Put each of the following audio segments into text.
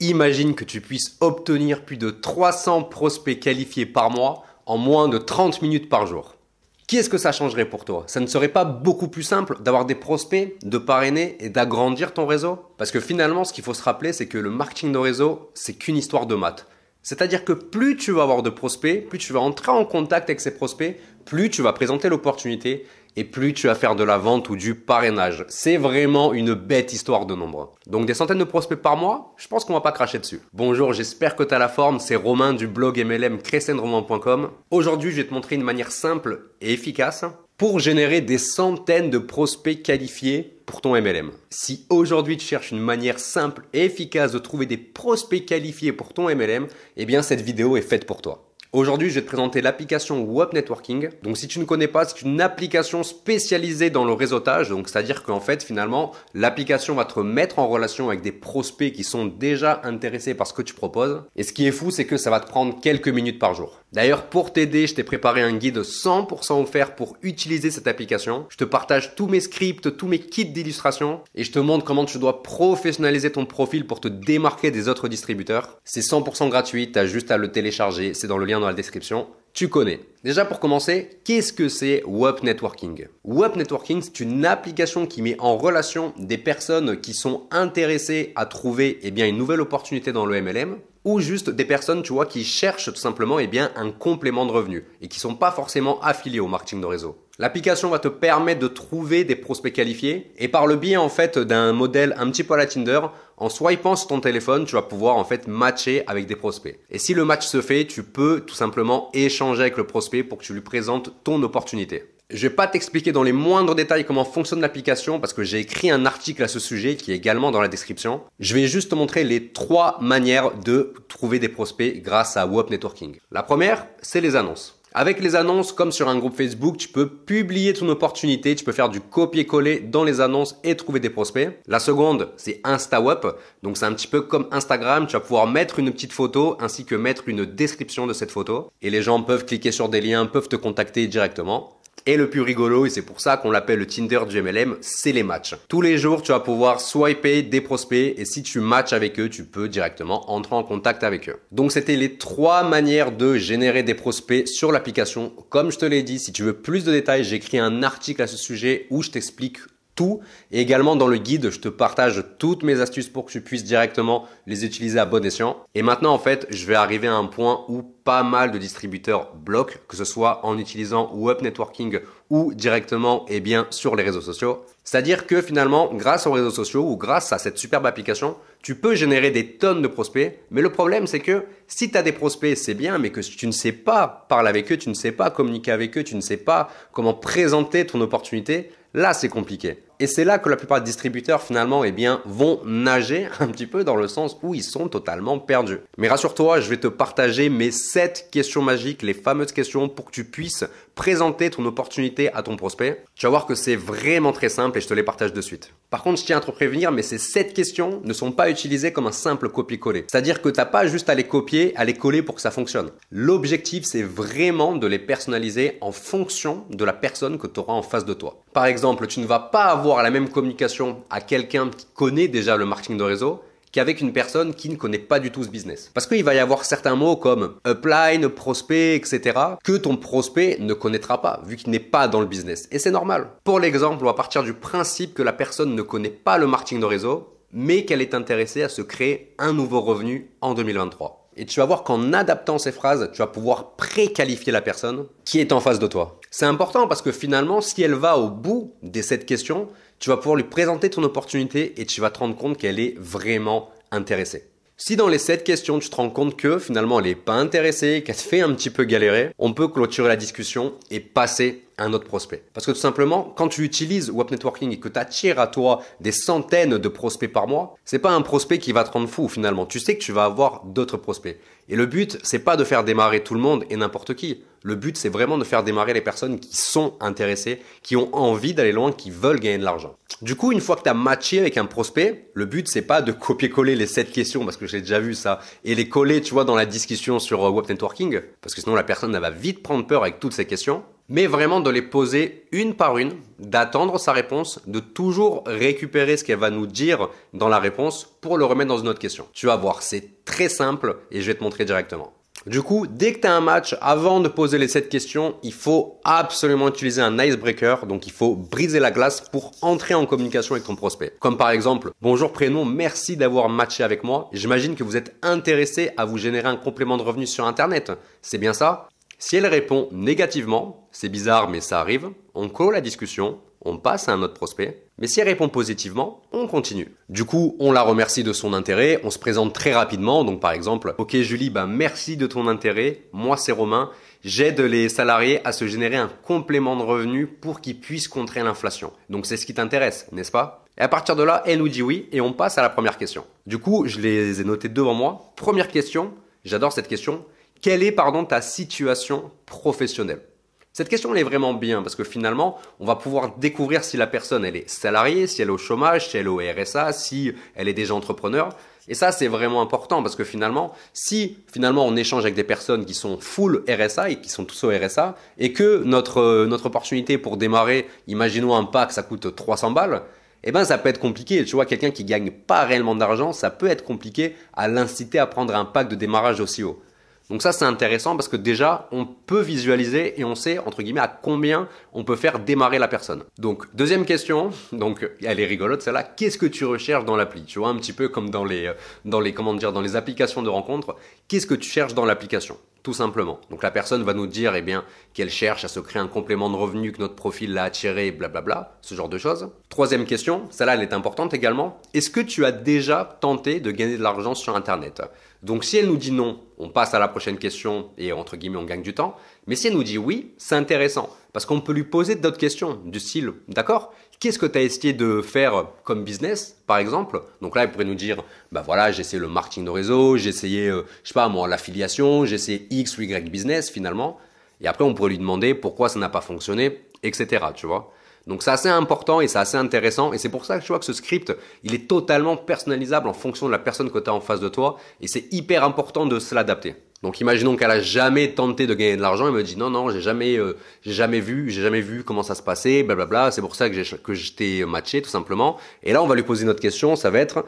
Imagine que tu puisses obtenir plus de 300 prospects qualifiés par mois en moins de 30 minutes par jour. Qu'est-ce que ça changerait pour toi? Ça ne serait pas beaucoup plus simple d'avoir des prospects, de parrainer et d'agrandir ton réseau? Parce que finalement, ce qu'il faut se rappeler, c'est que le marketing de réseau, c'est qu'une histoire de maths. C'est-à-dire que plus tu vas avoir de prospects, plus tu vas entrer en contact avec ces prospects, plus tu vas présenter l'opportunité et plus tu vas faire de la vente ou du parrainage. C'est vraiment une bête histoire de nombres. Donc des centaines de prospects par mois, je pense qu'on va pas cracher dessus. Bonjour, j'espère que tu as la forme, c'est Romain du blog mlmcrescendroman.com. Aujourd'hui, je vais te montrer une manière simple et efficace pour générer des centaines de prospects qualifiés pour ton MLM. Si aujourd'hui tu cherches une manière simple et efficace de trouver des prospects qualifiés pour ton MLM, eh bien cette vidéo est faite pour toi. Aujourd'hui, je vais te présenter l'application WOP Networking. Donc, si tu ne connais pas, c'est une application spécialisée dans le réseautage. Donc, c'est-à-dire qu'en fait, finalement, l'application va te mettre en relation avec des prospects qui sont déjà intéressés par ce que tu proposes. Et ce qui est fou, c'est que ça va te prendre quelques minutes par jour. D'ailleurs, pour t'aider, je t'ai préparé un guide 100% offert pour utiliser cette application. Je te partage tous mes scripts, tous mes kits d'illustration et je te montre comment tu dois professionnaliser ton profil pour te démarquer des autres distributeurs. C'est 100% gratuit, tu as juste à le télécharger. C'est dans le lien dans la description, tu connais. Déjà pour commencer, qu'est-ce que c'est WOP Networking? WOP Networking, c'est une application qui met en relation des personnes qui sont intéressées à trouver une nouvelle opportunité dans le MLM ou juste des personnes tu vois, qui cherchent tout simplement un complément de revenu et qui ne sont pas forcément affiliées au marketing de réseau. L'application va te permettre de trouver des prospects qualifiés et par le biais en fait d'un modèle un petit peu à la Tinder, en swipant sur ton téléphone, tu vas pouvoir en fait matcher avec des prospects. Et si le match se fait, tu peux tout simplement échanger avec le prospect pour que tu lui présentes ton opportunité. Je vais pas t'expliquer dans les moindres détails comment fonctionne l'application parce que j'ai écrit un article à ce sujet qui est également dans la description. Je vais juste te montrer les 3 manières de trouver des prospects grâce à WOP Networking. La première, c'est les annonces. Avec les annonces, comme sur un groupe Facebook, tu peux publier ton opportunité, tu peux faire du copier-coller dans les annonces et trouver des prospects. La seconde, c'est InstaWOP. Donc c'est un petit peu comme Instagram, tu vas pouvoir mettre une petite photo ainsi que mettre une description de cette photo. Et les gens peuvent cliquer sur des liens, peuvent te contacter directement. Et le plus rigolo, et c'est pour ça qu'on l'appelle le Tinder du MLM, c'est les matchs. Tous les jours, tu vas pouvoir swiper des prospects et si tu matches avec eux, tu peux directement entrer en contact avec eux. Donc, c'était les 3 manières de générer des prospects sur l'application. Comme je te l'ai dit, si tu veux plus de détails, j'ai écrit un article à ce sujet où je t'explique tout. Et également dans le guide, je te partage toutes mes astuces pour que tu puisses directement les utiliser à bon escient. Et maintenant, en fait, je vais arriver à un point où pas mal de distributeurs bloquent, que ce soit en utilisant WOP Networking ou directement sur les réseaux sociaux. C'est-à-dire que finalement, grâce aux réseaux sociaux ou grâce à cette superbe application, tu peux générer des tonnes de prospects. Mais le problème, c'est que si tu as des prospects, c'est bien, mais que tu ne sais pas parler avec eux, tu ne sais pas communiquer avec eux, tu ne sais pas comment présenter ton opportunité, là, c'est compliqué. Et c'est là que la plupart des distributeurs finalement vont nager un petit peu dans le sens où ils sont totalement perdus. Mais rassure-toi, je vais te partager mes 7 questions magiques, les fameuses questions pour que tu puisses présenter ton opportunité à ton prospect. Tu vas voir que c'est vraiment très simple et je te les partage de suite. Par contre, je tiens à te prévenir, mais ces 7 questions ne sont pas utilisées comme un simple copier-coller. C'est-à-dire que tu n'as pas juste à les copier, à les coller pour que ça fonctionne. L'objectif, c'est vraiment de les personnaliser en fonction de la personne que tu auras en face de toi. Par exemple, tu ne vas pas avoir la même communication à quelqu'un qui connaît déjà le marketing de réseau qu'avec une personne qui ne connaît pas du tout ce business. Parce qu'il va y avoir certains mots comme upline, prospect, etc. que ton prospect ne connaîtra pas vu qu'il n'est pas dans le business. Et c'est normal. Pour l'exemple, on va partir du principe que la personne ne connaît pas le marketing de réseau, mais qu'elle est intéressée à se créer un nouveau revenu en 2023. Et tu vas voir qu'en adaptant ces phrases, tu vas pouvoir préqualifier la personne qui est en face de toi. C'est important parce que finalement, si elle va au bout de cette question, tu vas pouvoir lui présenter ton opportunité et tu vas te rendre compte qu'elle est vraiment intéressée. Si dans les 7 questions, tu te rends compte que finalement, elle n'est pas intéressée, qu'elle te fait un petit peu galérer, on peut clôturer la discussion et passer à un autre prospect. Parce que tout simplement, quand tu utilises WOP Networking et que tu attires à toi des centaines de prospects par mois, c'est pas un prospect qui va te rendre fou finalement. Tu sais que tu vas avoir d'autres prospects. Et le but, c'est pas de faire démarrer tout le monde et n'importe qui. Le but, c'est vraiment de faire démarrer les personnes qui sont intéressées, qui ont envie d'aller loin, qui veulent gagner de l'argent. Du coup, une fois que tu as matché avec un prospect, le but, c'est pas de copier-coller les 7 questions, parce que j'ai déjà vu ça, et les coller, tu vois, dans la discussion sur WOP Networking, parce que sinon la personne, elle va vite prendre peur avec toutes ces questions. Mais vraiment de les poser une par une, d'attendre sa réponse, de toujours récupérer ce qu'elle va nous dire dans la réponse pour le remettre dans une autre question. Tu vas voir, c'est très simple et je vais te montrer directement. Du coup, dès que tu as un match, avant de poser les 7 questions, il faut absolument utiliser un icebreaker. Donc, il faut briser la glace pour entrer en communication avec ton prospect. Comme par exemple, bonjour prénom, merci d'avoir matché avec moi. J'imagine que vous êtes intéressé à vous générer un complément de revenu sur Internet. C'est bien ça? Si elle répond négativement, c'est bizarre mais ça arrive, on clôt la discussion, on passe à un autre prospect. Mais si elle répond positivement, on continue. Du coup, on la remercie de son intérêt, on se présente très rapidement. Donc par exemple, ok Julie, merci de ton intérêt. Moi c'est Romain, j'aide les salariés à se générer un complément de revenu pour qu'ils puissent contrer l'inflation. Donc c'est ce qui t'intéresse, n'est-ce pas? Et à partir de là, elle nous dit oui et on passe à la première question. Du coup, je les ai notées devant moi. Première question, j'adore cette question. Quelle est ta situation professionnelle? Cette question elle est vraiment bien parce que finalement, on va pouvoir découvrir si la personne elle est salariée, si elle est au chômage, si elle est au RSA, si elle est déjà entrepreneur. Et ça, c'est vraiment important parce que finalement, si on échange avec des personnes qui sont full RSA et qui sont tous au RSA et que notre opportunité pour démarrer, imaginons un pack, ça coûte 300 balles, ça peut être compliqué. Tu vois, quelqu'un qui gagne pas réellement d'argent, ça peut être compliqué à l'inciter à prendre un pack de démarrage aussi haut. Donc ça, c'est intéressant parce que déjà, on peut visualiser et on sait, entre guillemets, à combien on peut faire démarrer la personne. Donc, deuxième question, donc elle est rigolote celle-là, qu'est-ce que tu recherches dans l'appli? Tu vois, un petit peu comme dans les applications de rencontres, qu'est-ce que tu cherches dans l'application? Tout simplement. Donc la personne va nous dire qu'elle cherche à se créer un complément de revenu, que notre profil l'a attiré, blablabla, ce genre de choses. Troisième question, celle-là elle est importante également. Est-ce que tu as déjà tenté de gagner de l'argent sur Internet? Donc si elle nous dit non, on passe à la prochaine question et entre guillemets on gagne du temps. Mais si elle nous dit oui, c'est intéressant parce qu'on peut lui poser d'autres questions du style, d'accord? Qu'est-ce que tu as essayé de faire comme business, par exemple? Donc là, elle pourrait nous dire, j'ai essayé le marketing de réseau, j'ai essayé, l'affiliation, j'ai essayé X ou Y business finalement. Et après, on pourrait lui demander pourquoi ça n'a pas fonctionné, etc. Tu vois? Donc c'est assez important et c'est assez intéressant. Et c'est pour ça que tu vois que ce script, il est totalement personnalisable en fonction de la personne que tu as en face de toi. Et c'est hyper important de se l'adapter. Donc imaginons qu'elle a jamais tenté de gagner de l'argent, elle me dit non, j'ai jamais vu comment ça se passait, blablabla, c'est pour ça que je t'ai matché tout simplement. Et là, on va lui poser une autre question, ça va être,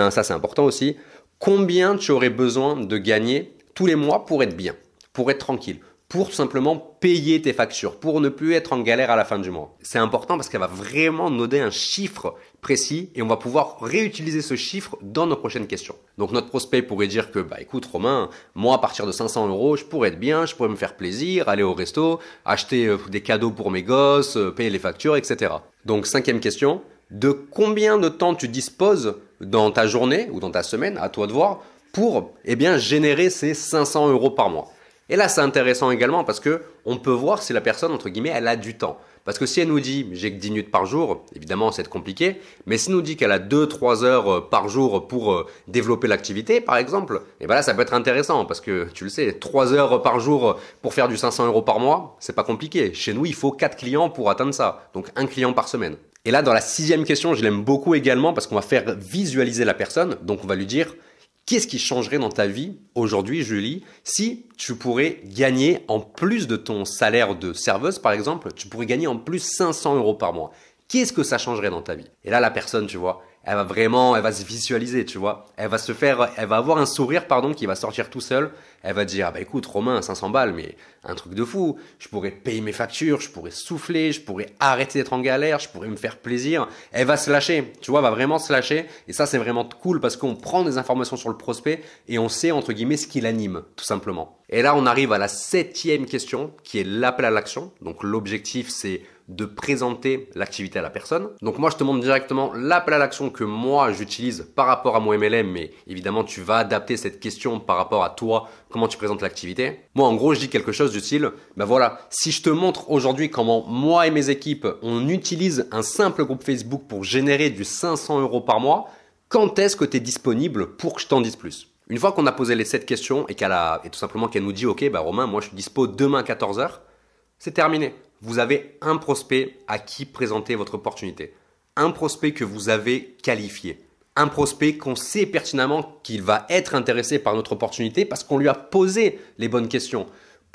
ça c'est important aussi, combien tu aurais besoin de gagner tous les mois pour être bien, pour être tranquille, pour tout simplement payer tes factures, pour ne plus être en galère à la fin du mois. C'est important parce qu'elle va vraiment nous donner un chiffre précis et on va pouvoir réutiliser ce chiffre dans nos prochaines questions. Donc notre prospect pourrait dire que écoute Romain, moi à partir de 500 €, je pourrais être bien, je pourrais me faire plaisir, aller au resto, acheter des cadeaux pour mes gosses, payer les factures, etc. Donc cinquième question, de combien de temps tu disposes dans ta journée ou dans ta semaine, à toi de voir, pour générer ces 500 € par mois? Et là, c'est intéressant également parce que on peut voir si la personne, entre guillemets, elle a du temps. Parce que si elle nous dit j'ai que 10 minutes par jour, évidemment, c'est compliqué. Mais si elle nous dit qu'elle a 2-3 heures par jour pour développer l'activité, par exemple, là, ça peut être intéressant parce que tu le sais, 3 heures par jour pour faire du 500 € par mois, c'est pas compliqué. Chez nous, il faut 4 clients pour atteindre ça. Donc, un client par semaine. Et là, dans la sixième question, je l'aime beaucoup également parce qu'on va faire visualiser la personne. Donc, on va lui dire qu'est-ce qui changerait dans ta vie aujourd'hui, Julie, si tu pourrais gagner en plus de ton salaire de serveuse, par exemple, tu pourrais gagner en plus 500 € par mois. Qu'est-ce que ça changerait dans ta vie? Et là, la personne, tu vois, elle va se visualiser, tu vois. Elle va avoir un sourire, qui va sortir tout seul. Elle va dire, écoute, Romain, 500 balles, mais un truc de fou. Je pourrais payer mes factures, je pourrais souffler, je pourrais arrêter d'être en galère, je pourrais me faire plaisir. Elle va se lâcher, tu vois, elle va vraiment se lâcher. Et ça, c'est vraiment cool parce qu'on prend des informations sur le prospect et on sait, entre guillemets, ce qui l'anime, tout simplement. Et là, on arrive à la septième question, qui est l'appel à l'action. Donc, l'objectif, c'est de présenter l'activité à la personne. Donc moi, je te montre directement l'appel à l'action que moi, j'utilise par rapport à mon MLM, mais évidemment, tu vas adapter cette question par rapport à toi, comment tu présentes l'activité. Moi, en gros, je dis quelque chose du style, si je te montre aujourd'hui comment moi et mes équipes, on utilise un simple groupe Facebook pour générer du 500 € par mois, quand est-ce que tu es disponible pour que je t'en dise plus? Une fois qu'on a posé les 7 questions et tout simplement qu'elle nous dit, ok, Romain, moi, je suis dispo demain à 14 h, c'est terminé. Vous avez un prospect à qui présenter votre opportunité. Un prospect que vous avez qualifié. Un prospect qu'on sait pertinemment qu'il va être intéressé par notre opportunité parce qu'on lui a posé les bonnes questions.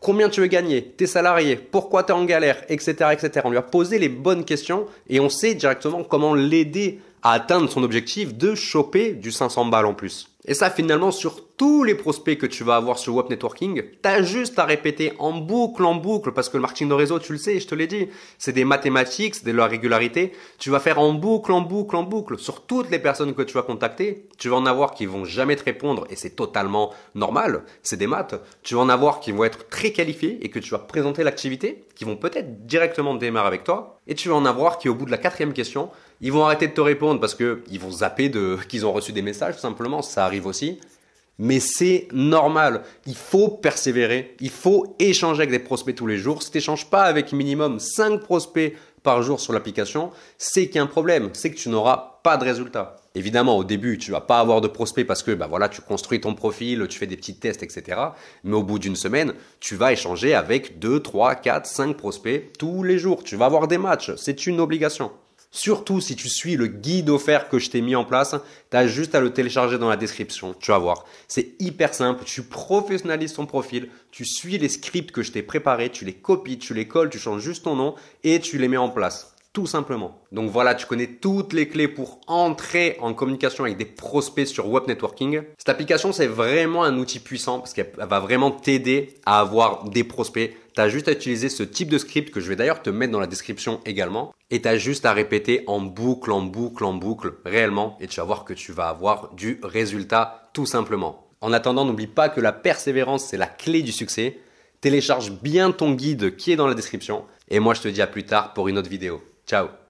Combien tu veux gagner? T'es salarié? Pourquoi tu es en galère? Etc., etc. On lui a posé les bonnes questions et on sait directement comment l'aider à atteindre son objectif de choper du 500 balles en plus. Et ça, finalement, sur tous les prospects que tu vas avoir sur Web Networking, tu as juste à répéter en boucle, parce que le marketing de réseau, tu le sais, je te l'ai dit, c'est des mathématiques, c'est de la régularité. Tu vas faire en boucle, sur toutes les personnes que tu vas contacter. Tu vas en avoir qui vont jamais te répondre et c'est totalement normal, c'est des maths. Tu vas en avoir qui vont être très qualifiés et que tu vas présenter l'activité, qui vont peut-être directement démarrer avec toi. Et tu vas en avoir qui, au bout de la 4e question, ils vont arrêter de te répondre parce qu'ils vont zapper qu'ils ont reçu des messages, tout simplement, ça arrive aussi. Mais c'est normal, il faut persévérer, il faut échanger avec des prospects tous les jours. Si tu n'échanges pas avec minimum 5 prospects par jour sur l'application, c'est qu'il y a un problème, c'est que tu n'auras pas de résultat. Évidemment, au début, tu ne vas pas avoir de prospects parce que voilà, tu construis ton profil, tu fais des petits tests, etc. Mais au bout d'une semaine, tu vas échanger avec 2, 3, 4, 5 prospects tous les jours. Tu vas avoir des matchs, c'est une obligation. Surtout si tu suis le guide offert que je t'ai mis en place, tu as juste à le télécharger dans la description, tu vas voir. C'est hyper simple, tu professionnalises ton profil, tu suis les scripts que je t'ai préparés, tu les copies, tu les colles, tu changes juste ton nom et tu les mets en place. Tout simplement. Donc voilà, tu connais toutes les clés pour entrer en communication avec des prospects sur Web Networking. Cette application, c'est vraiment un outil puissant parce qu'elle va vraiment t'aider à avoir des prospects. Tu as juste à utiliser ce type de script que je vais d'ailleurs te mettre dans la description également. Et tu as juste à répéter en boucle, réellement. Et tu vas voir que tu vas avoir du résultat tout simplement. En attendant, n'oublie pas que la persévérance, c'est la clé du succès. Télécharge bien ton guide qui est dans la description. Et moi, je te dis à plus tard pour une autre vidéo. Ciao!